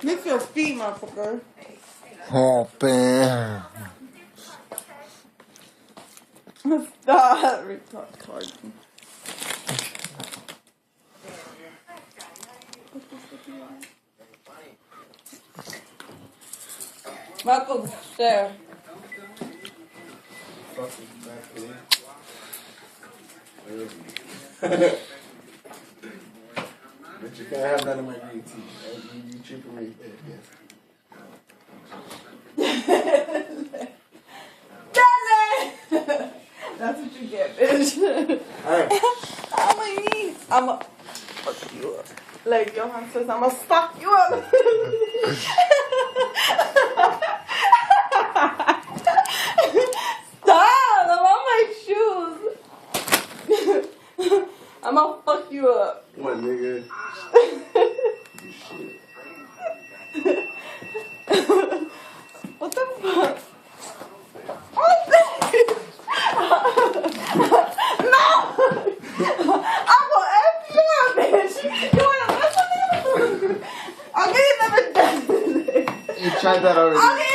Lick your feet, motherfucker. Hopping. Stop. Retard. Michael's there. But you can't have none of my green tea. You cheaper me. That's what you get, bitch. Alright. On my knees. I'ma fuck you up. Like Johan says, I'ma fuck you up. Stop! I'm on my shoes. I'ma fuck you up. What, nigga? You shit. What the fuck? No! I'm gonna F you up, bitch. You wanna listen to me? I'll give you another death. You tried that already. I'll give